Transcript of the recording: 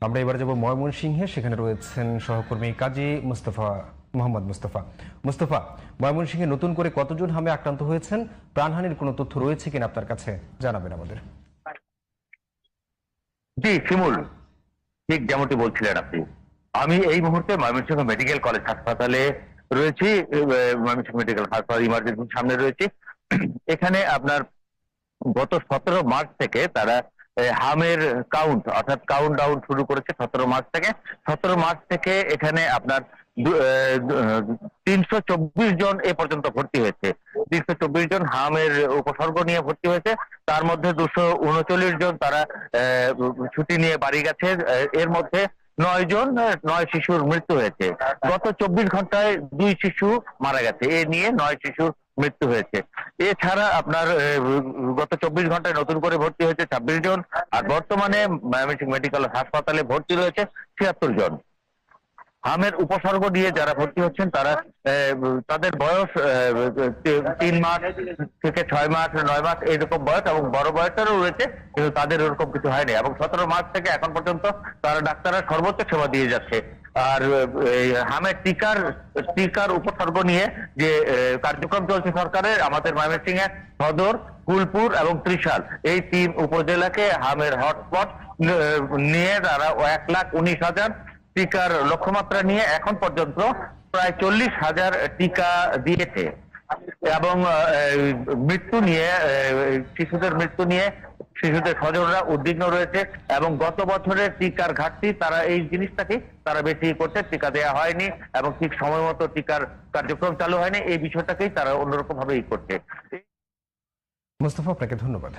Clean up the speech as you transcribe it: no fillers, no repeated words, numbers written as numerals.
আমরা এবার যাব ময়মনসিংহে, সেখানে রয়েছেন সহকর্মী কাজী মোহাম্মদ মুস্তফা। ময়মনসিংহে নতুন করে কতজন হামে আক্রান্ত হয়েছেন, প্রাণহানির কোনো তথ্য রয়েছে কিনা আপনার কাছে জানাবেন আমাদের। জি শিমুল, ঠিক যেমনটি বলছিলেন আপনি, আমি এই মুহূর্তে ময়মনসিংহ মেডিকেল কলেজ হাসপাতালে রয়েছি। ময়মনসিংহ মেডিকেল হাসপাতাল ইমার্জেন্সির সামনে রয়েছি। এখানে আপনার গত 17 মার্চ থেকে তারা হামের কাউন্ট অর্থাৎ কাউন্ট ডাউন শুরু করেছে। 17 মার্চ থেকে এখানে আপনার 324 জন এ পর্যন্ত ভর্তি হয়েছে। 324 জন হামের উপসর্গ নিয়ে ভর্তি হয়েছে। তার মধ্যে 239 জন তারা ছুটি নিয়ে বাড়ি গেছে। এর মধ্যে 9 শিশুর মৃত্যু হয়েছে। গত 24 ঘন্টায় 2 শিশু মারা গেছে। এ নিয়ে 9 শিশুর মৃত্যু হয়েছে। এছাড়া আপনার গত 24 ঘন্টায় নতুন করে ভর্তি হয়েছে 26 জন, আর বর্তমানে ময়মনসিংহ মেডিকেল হাসপাতালে ভর্তি রয়েছে 76 জন। হামের উপসর্গ নিয়ে যারা ভর্তি হচ্ছেন তারা তাদের বয়স 3 মাস থেকে 6 মাস 9 মাস এইরকম বয়স, এবং বড় বয়সেরও রয়েছে, কিন্তু তাদের ওরকম কিছু হয়নি। এবং 17 মার্চ থেকে এখন পর্যন্ত তারা ডাক্তাররা সর্বোচ্চ সেবা দিয়ে যাচ্ছে। আর হামের টিকার উপসর্গ নিয়ে যে কার্যক্রম চলছে সরকারের, আমাদের ময়মনসিংহে সদর, কুলপুর এবং ত্রিশাল এই 3 উপজেলাকে হামের হটস্পট নিয়ে তারা 1,19,000 টিকার লক্ষ্যমাত্রা নিয়ে এখন পর্যন্ত প্রায় 40,000 টিকা দিয়েছে। এবং মৃত্যু নিয়ে শিশুদের মৃত্যু নিয়ে শিশুদের স্বজনরা উদ্বিগ্ন রয়েছে। এবং গত বছরের টিকার ঘাটতি, তারা এই জিনিসটাকে তারা বেশি করছে, টিকা দেওয়া হয়নি এবং ঠিক সময় মতো টিকার কার্যক্রম চালু হয়নি, এই বিষয়টাকেই তারা অন্যরকম ভাবে করছে। মুস্তফা, আপনাকে ধন্যবাদ।